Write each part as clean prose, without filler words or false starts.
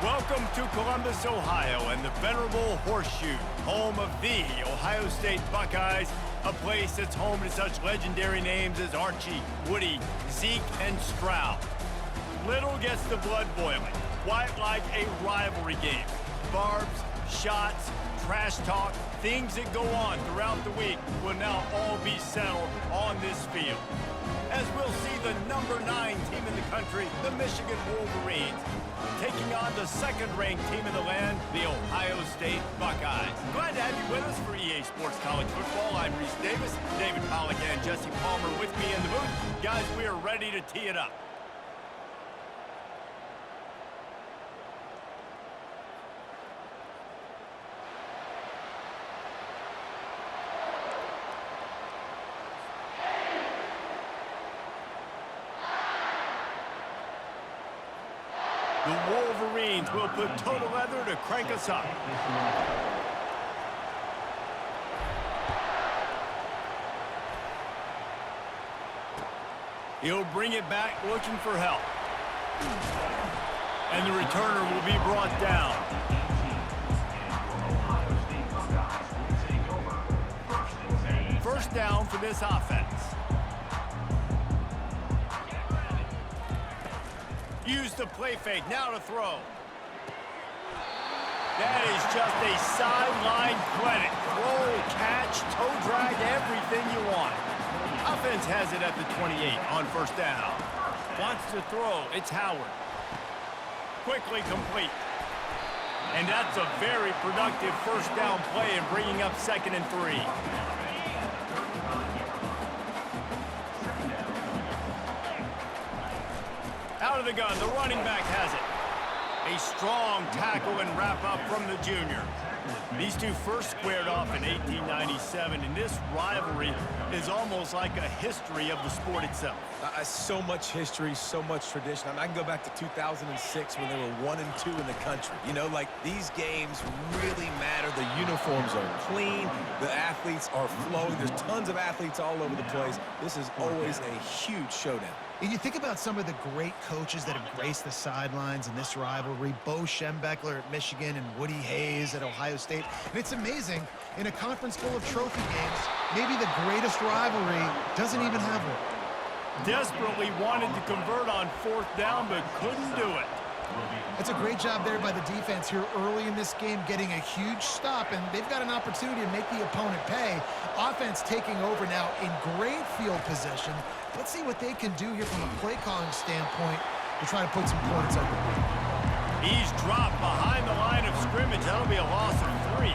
Welcome to Columbus, Ohio, and the venerable Horseshoe, home of the Ohio State Buckeyes, a place that's home to such legendary names as Archie, Woody, Zeke, and Stroud. Little gets the blood boiling, quite like a rivalry game. Barbs, shots, trash talk, things that go on throughout the week will now all be settled on this field. As we'll see the number 9 team in the country, the Michigan Wolverines, taking on the second-ranked team in the land, the Ohio State Buckeyes. Glad to have you with us for EA Sports College Football. I'm Reese Davis, David Pollack and Jesse Palmer with me in the booth. Guys, we are ready to tee it up. The Wolverines will put total leather to crank us up. He'll bring it back looking for help. And the returner will be brought down. First down for this offense. Use the play fake, now to throw. That is just a sideline credit. Throw, catch, toe drag, everything you want. Offense has it at the 28 on first down. Wants to throw, it's Howard. Quickly complete. And that's a very productive first down play in bringing up 2nd and 3. Out of the gun, the running back has it. A strong tackle and wrap-up from the junior. These two first squared off in 1897, and this rivalry is almost like a history of the sport itself. So much history, so much tradition. I can go back to 2006 when they were 1-2 in the country. You know, like, these games really matter. The uniforms are clean. The athletes are flowing. There's tons of athletes all over the place. This is always a huge showdown. And you think about some of the great coaches that have graced the sidelines in this rivalry. Bo Schembechler at Michigan and Woody Hayes at Ohio State. And it's amazing, in a conference full of trophy games, maybe the greatest rivalry doesn't even have one. Desperately wanted to convert on 4th down, but couldn't do it. It's a great job there by the defense here early in this game, getting a huge stop, and they've got an opportunity to make the opponent pay. Offense taking over now in great field position. Let's see what they can do here from a play calling standpoint to try to put some points on the board. He's dropped behind the line of scrimmage. That'll be a loss of 3.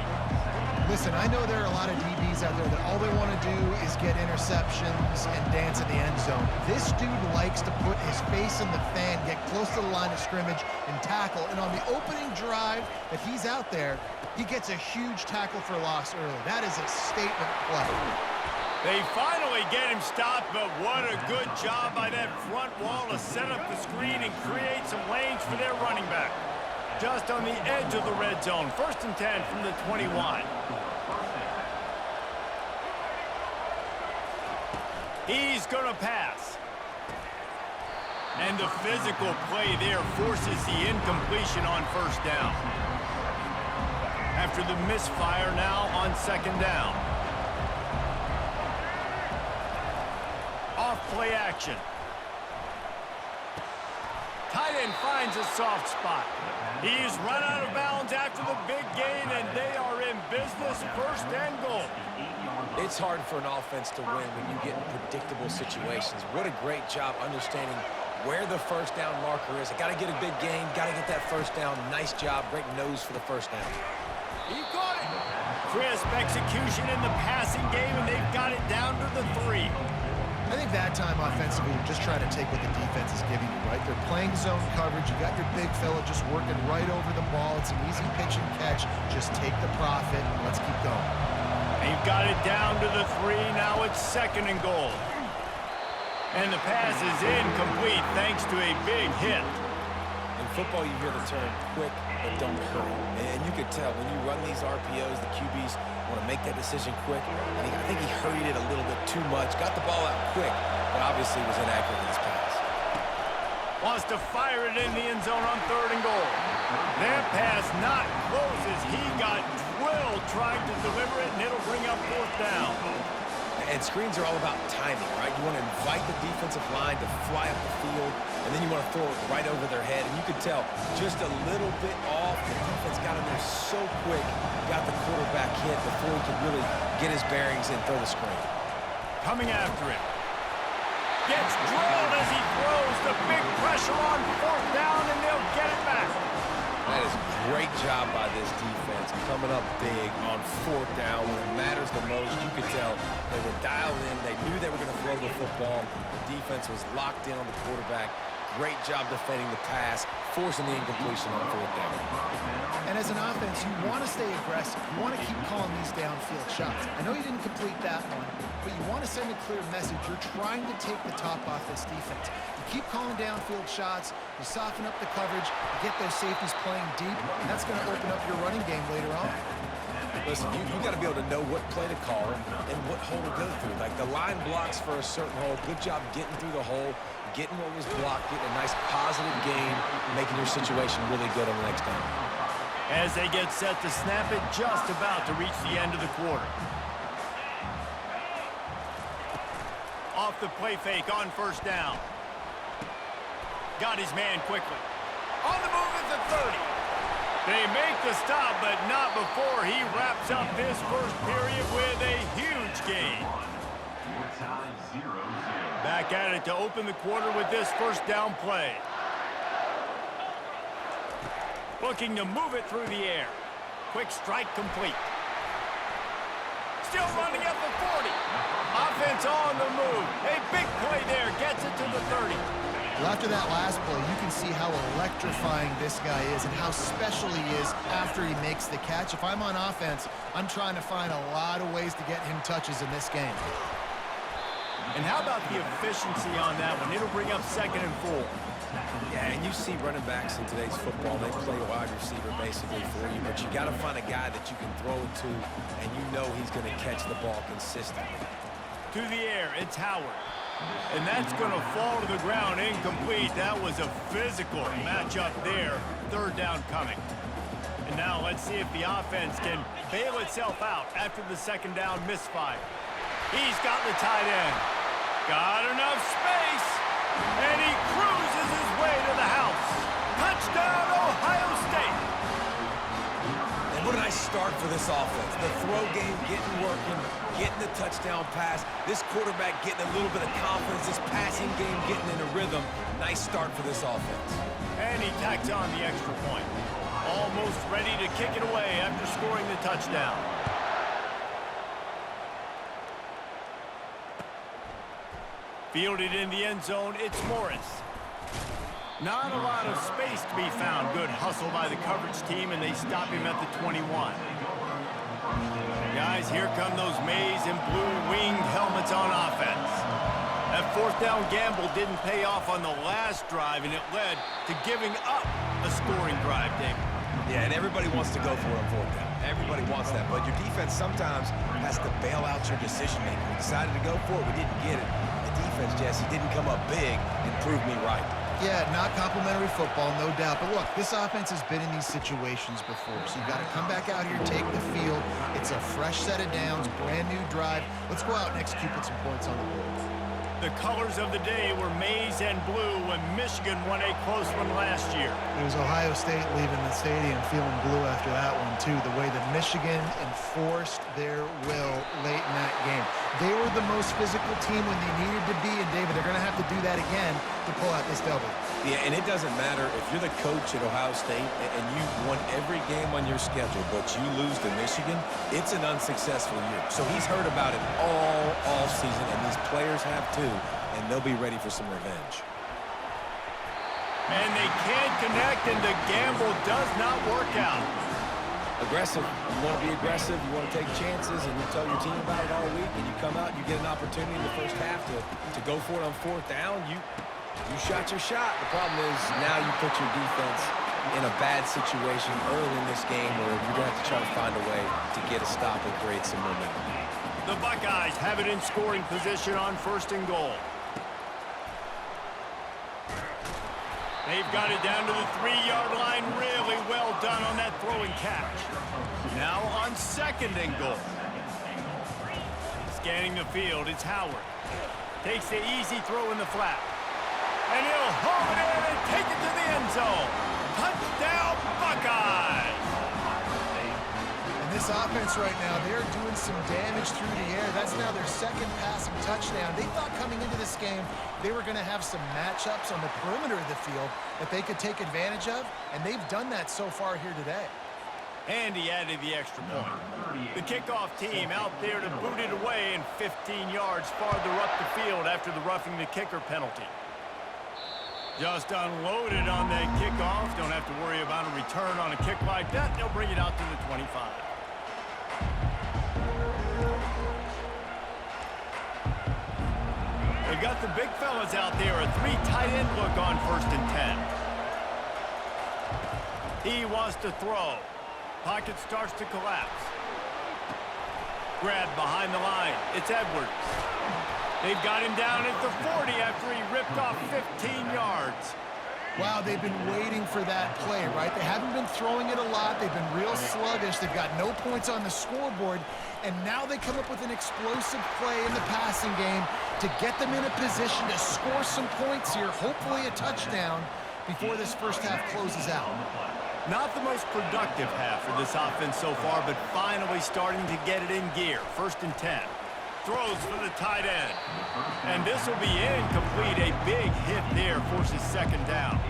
Listen, I know there are a lot of DBs out there that all they want to do is get interceptions and dance in the end zone. This dude likes to put his face in the fan, get close to the line of scrimmage, and tackle. And on the opening drive that he's out there, he gets a huge tackle for loss early. That is a statement play. They finally get him stopped, but what a good job by that front wall to set up the screen and create some lanes for their running back. Just on the edge of the red zone. 1st and 10 from the 21. He's going to pass. And the physical play there forces the incompletion on 1st down. After the misfire now on 2nd down. Off play action. Tight end finds a soft spot. He's run out of bounds after the big gain, and they are in business. 1st and goal. It's hard for an offense to win when you get in predictable situations. What a great job understanding where the 1st down marker is. I got to get a big gain, got to get that 1st down. Nice job, great nose for the 1st down. He got it. Crisp execution in the passing game, and they've got it down to the 3. I think that time offensively, you're just trying to take what the defense is giving you, right? They're playing zone coverage. You got your big fella just working right over the ball. It's an easy pitch and catch. Just take the profit and let's keep going. They've got it down to the 3. Now it's 2nd and goal. And the pass is incomplete thanks to a big hit. In football, you hear the term quick, but don't hurry. And you could tell when you run these RPOs, the QBs want to make that decision quick. And I think he hurried it a little bit too much. Got the ball out quick, but obviously was inaccurate in his pass. Wants to fire it in the end zone on 3rd and goal. That pass not close as he got drilled trying to deliver it, and it'll bring up 4th down. And screens are all about timing, right? You want to invite the defensive line to fly up the field, and then you want to throw it right over their head. And you could tell just a little bit off. The defense got in there so quick, got the quarterback hit before he could really get his bearings and throw the screen. Coming after it. Gets drilled as he throws the big pressure on 4th down, and they'll get it back. That is a great job by this defense, coming up big on 4th down when it matters the most. You could tell they were dialed in. They knew they were going to throw the football. The defense was locked in on the quarterback. Great job defending the pass, forcing the incompletion on 4th down. And as an offense, you want to stay aggressive. You want to keep calling these downfield shots. I know you didn't complete that one, but you want to send a clear message. You're trying to take the top off this defense. You keep calling downfield shots, you soften up the coverage, you get those safeties playing deep, and that's going to open up your running game later on. Listen, you got to be able to know what play to call and what hole to go through. Like the line blocks for a certain hole. Good job getting through the hole, getting what was blocked, getting a nice positive gain, making your situation really good on the next down. As they get set to snap it, just about to reach the end of the quarter. Off the play fake on 1st down. Got his man quickly. On the move at the 30. They make the stop, but not before he wraps up this first period with a huge gain. Back at it to open the quarter with this 1st down play. Looking to move it through the air. Quick strike complete. Still running at the 40. Offense on the move. A big play there. Gets it to the 30. Well, after that last play, you can see how electrifying this guy is and how special he is after he makes the catch. If I'm on offense, I'm trying to find a lot of ways to get him touches in this game. And how about the efficiency on that one? It'll bring up 2nd and 4. Yeah, and you see running backs in today's football, they play wide receiver basically for you, but you got to find a guy that you can throw it to, and you know he's going to catch the ball consistently. To the air, it's Howard. And that's going to fall to the ground incomplete. That was a physical matchup there. 3rd down coming. And now let's see if the offense can bail itself out after the 2nd down misfire. He's got the tight end. Got enough space. And he cruises his way to the house. Touchdown, Ohio State. And what a nice start for this offense. The throw game getting working, getting the touchdown pass. This quarterback getting a little bit of confidence. This passing game getting in a rhythm. Nice start for this offense. And he tacks on the extra point. Almost ready to kick it away after scoring the touchdown. Fielded in the end zone, it's Morris. Not a lot of space to be found. Good hustle by the coverage team, and they stop him at the 21. Guys, here come those maize and blue winged helmets on offense. That 4th down gamble didn't pay off on the last drive, and it led to giving up a scoring drive, David. Yeah, and everybody wants to go for it on 4th down. Everybody wants that, but your defense sometimes has to bail out your decision-making. We decided to go for it. We didn't get it. The defense, Jesse, didn't come up big and prove me right. Yeah, not complimentary football, no doubt. But look, this offense has been in these situations before, so you've got to come back out here, take the field. It's a fresh set of downs, brand new drive. Let's go out and execute with some points on the board. The colors of the day were maize and blue when Michigan won a close one last year. It was Ohio State leaving the stadium feeling blue after that one, too. The way that Michigan enforced their will late in that game. They were the most physical team when they needed to be, and David, they're going to have to do that again to pull out this W. Yeah, and it doesn't matter if you're the coach at Ohio State and you won every game on your schedule, but you lose to Michigan, it's an unsuccessful year. So he's heard about it all season, and these players have too, and they'll be ready for some revenge. And they can't connect, and the gamble does not work out. Aggressive. You want to be aggressive, you want to take chances, and you tell your team about it all week, and you come out, you get an opportunity in the first half to go for it on 4th down. You shot your shot. The problem is now you put your defense in a bad situation early in this game where you're going to have to try to find a way to get a stop and create some momentum. The Buckeyes have it in scoring position on 1st and goal. They've got it down to the 3-yard line. Really well and catch. Now on 2nd and goal. Scanning the field, it's Howard. Takes the easy throw in the flat. And he'll haul it in and take it to the end zone. Touchdown, Buckeyes! And this offense right now, they're doing some damage through the air. That's now their 2nd passing touchdown. They thought coming into this game they were going to have some matchups on the perimeter of the field that they could take advantage of, and they've done that so far here today. And he added the extra point. The kickoff team out there to boot it away and 15 yards farther up the field after the roughing the kicker penalty. Just unloaded on that kickoff. Don't have to worry about a return on a kick like that. They'll bring it out to the 25. They've got the big fellas out there. A 3 tight end look on 1st and 10. He wants to throw. Pocket starts to collapse. Grab behind the line. It's Edwards. They've got him down at the 40 after he ripped off 15 yards. Wow, they've been waiting for that play, right? They haven't been throwing it a lot. They've been real sluggish. They've got no points on the scoreboard. And now they come up with an explosive play in the passing game to get them in a position to score some points here, hopefully a touchdown, before this first half closes out. Not the most productive half for this offense so far, but finally starting to get it in gear. 1st and 10. Throws for the tight end. And this will be incomplete. A big hit there forces 2nd down.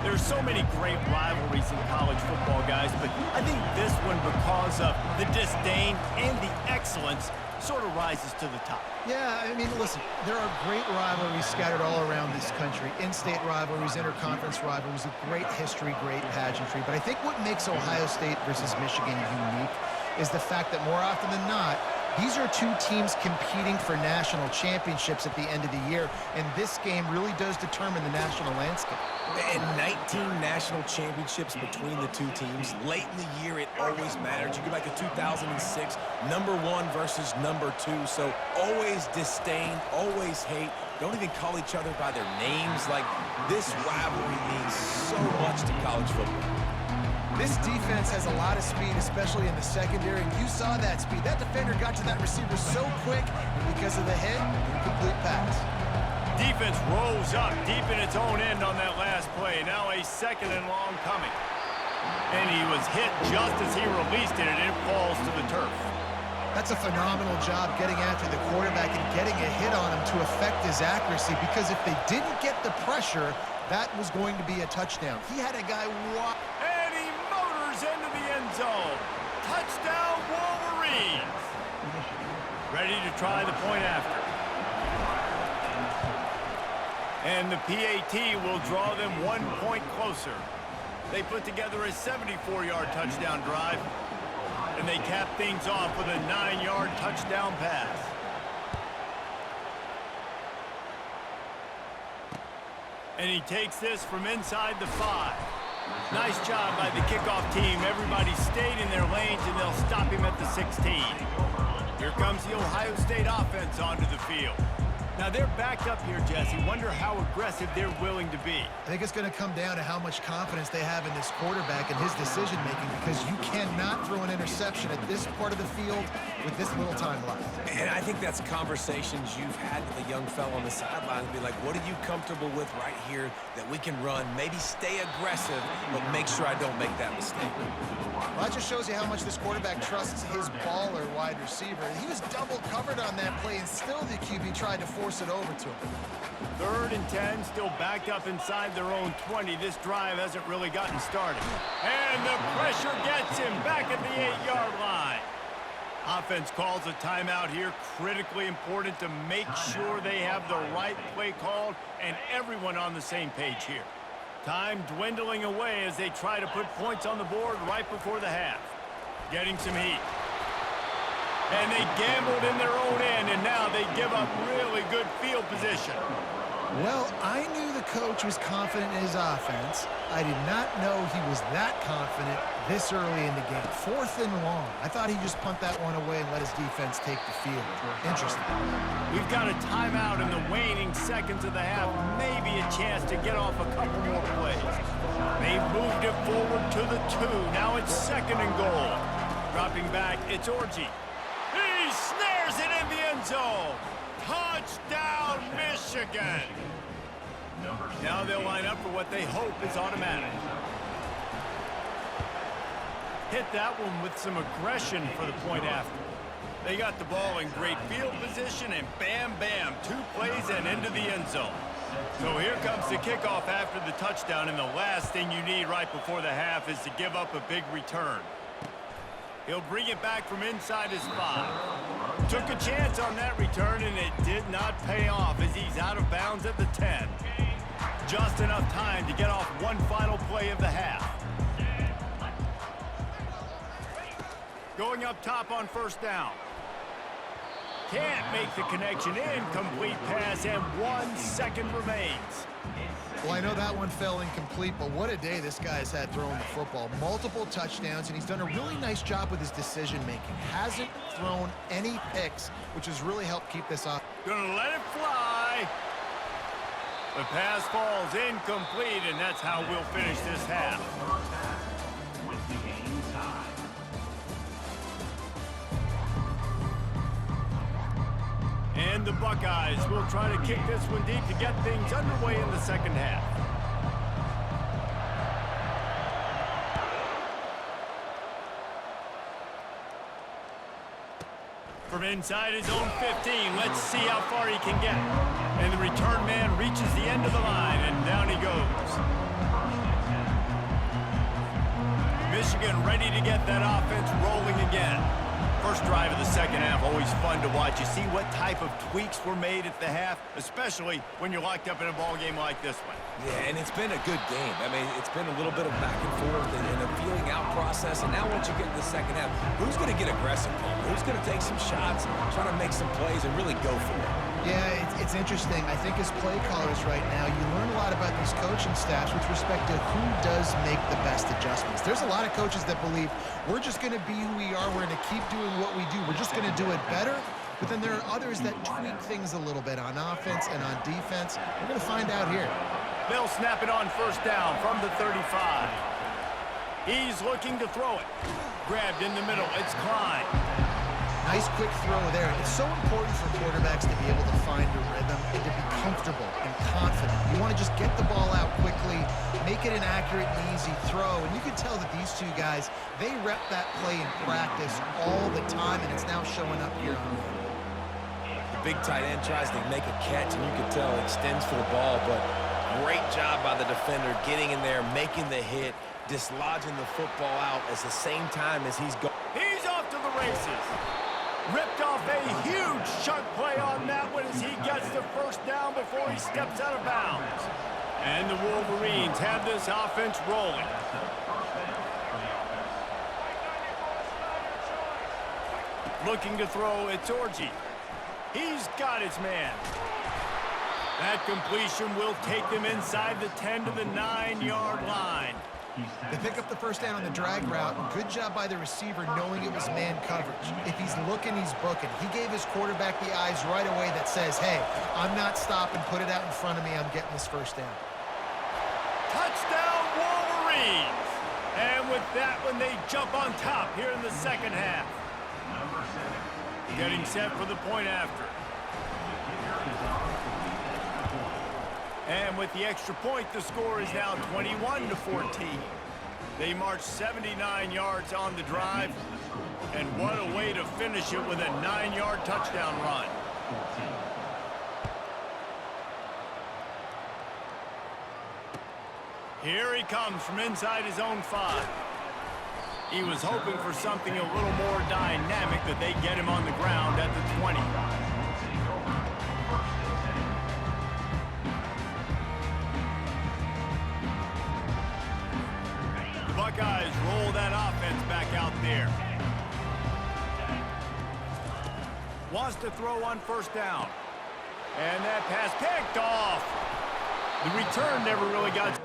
There's so many great rivalries in college football, guys, but I think this one, because of the disdain and the excellence, sort of rises to the top. Yeah, I mean, listen, there are great rivalries scattered all around this country. In-state rivalries, interconference rivalries, with great history, great pageantry. But I think what makes Ohio State versus Michigan unique is the fact that more often than not, these are two teams competing for national championships at the end of the year, and this game really does determine the national landscape. And 19 national championships between the two teams. Late in the year, it always matters. You go back to 2006, #1 versus #2. So always disdain, always hate. Don't even call each other by their names. Like, this rivalry means so much to college football. This defense has a lot of speed, especially in the secondary. You saw that speed. That defender got to that receiver so quick, and because of the hit, incomplete pass. Defense rose up deep in its own end on that last play. Now a 2nd and long coming. And he was hit just as he released it, and it falls to the turf. That's a phenomenal job getting after the quarterback and getting a hit on him to affect his accuracy, because if they didn't get the pressure, that was going to be a touchdown. He had a guy wide. And he motors into the end zone. Touchdown, Wolverines. Ready to try the point after. And the PAT will draw them 1 point closer. They put together a 74-yard touchdown drive, and they cap things off with a 9-yard touchdown pass. And he takes this from inside the 5. Nice job by the kickoff team. Everybody stayed in their lanes, and they'll stop him at the 16. Here comes the Ohio State offense onto the field. Now, they're backed up here, Jesse. Wonder how aggressive they're willing to be. I think it's going to come down to how much confidence they have in this quarterback and his decision-making, because you cannot throw an interception at this part of the field with this little time left. And I think that's conversations you've had with a young fellow on the sideline and be like, what are you comfortable with right here that we can run? Maybe stay aggressive, but make sure I don't make that mistake. Well, that just shows you how much this quarterback trusts his baller wide receiver. He was double covered on that play, and still the QB tried to force it over to him. 3rd and 10, still backed up inside their own 20. This drive hasn't really gotten started. And the pressure gets him back at the 8-yard line. Offense calls a timeout here. Critically important to make sure they have the right play called and everyone on the same page here. Time dwindling away as they try to put points on the board right before the half. Getting some heat. And they gambled in their own end, and now they give up really good field position. Well, I knew the coach was confident in his offense. I did not know he was that confident this early in the game. 4th and long. I thought he'd just punt that one away and let his defense take the field. Interesting. We've got a timeout in the waning seconds of the half. Maybe a chance to get off a couple more plays. They've moved it forward to the 2. Now it's 2nd and goal. Dropping back, it's Orji. He snares it in the end zone. Touchdown, Michigan. Now they'll line up for what they hope is automatic. Hit that one with some aggression for the point after. They got the ball in great field position, and bam, bam, 2 plays and into the end zone. So here comes the kickoff after the touchdown, and the last thing you need right before the half is to give up a big return. He'll bring it back from inside his 5. Took a chance on that return, and it did not pay off as he's out of bounds at the 10. Just enough time to get off one final play of the half. Going up top on 1st down. Can't make the connection. Incomplete pass, and 1 second remains. Well, I know that one fell incomplete, but what a day this guy's had throwing the football. Multiple touchdowns, and he's done a really nice job with his decision-making. Hasn't thrown any picks, which has really helped keep this up. Gonna let it fly. The pass falls incomplete, and that's how we'll finish this half. And the Buckeyes will try to kick this one deep to get things underway in the second half. From inside his own 15, let's see how far he can get. And the return man reaches the end of the line, and down he goes. Michigan ready to get that offense rolling again. First drive of the second half, always fun to watch. You see what type of tweaks were made at the half, especially when you're locked up in a ball game like this one. Yeah, and it's been a good game. I mean, it's been a little bit of back and forth and a feeling out process. And now once you get in the second half, who's going to get aggressive, Paul? Who's going to take some shots, try to make some plays, and really go for it? Yeah, it's interesting. I think as play callers right now, you learn a lot about these coaching staffs with respect to who does make the best adjustments. There's a lot of coaches that believe we're just going to be who we are. We're going to keep doing what we do. We're just going to do it better. But then there are others that tweak things a little bit on offense and on defense. We're going to find out here. They'll snap it on 1st down from the 35. He's looking to throw it. Grabbed in the middle. It's Klein. Nice quick throw there. It's so important for quarterbacks to be able to find a rhythm and to be comfortable and confident. You want to just get the ball out quickly, make it an accurate and easy throw. And you can tell that these two guys, they rep that play in practice all the time, and it's now showing up here on the field. The big tight end tries to make a catch, and you can tell it extends for the ball, but great job by the defender getting in there, making the hit, dislodging the football out at the same time as he's going. He's off to the races. Ripped off a huge chunk play on that one as he gets the 1st down before he steps out of bounds. And the Wolverines have this offense rolling. Looking to throw, it's Orji. He's got his man. That completion will take them inside the 10 to the 9-yard line. They pick up the 1st down on the drag route. Good job by the receiver knowing it was man coverage. If he's looking, he's booking. He gave his quarterback the eyes right away that says, hey, I'm not stopping. Put it out in front of me. I'm getting this 1st down. Touchdown, Wolverines! And with that one, they jump on top here in the second half. Getting set for the point after. And with the extra point, the score is now 21-14. They march 79 yards on the drive. And what a way to finish it with a 9-yard touchdown run. Here he comes from inside his own 5. He was hoping for something a little more dynamic, but they get him on the ground at the 20. The Buckeyes roll that offense back out there. Wants to throw on 1st down. And that pass picked off. The return never really got...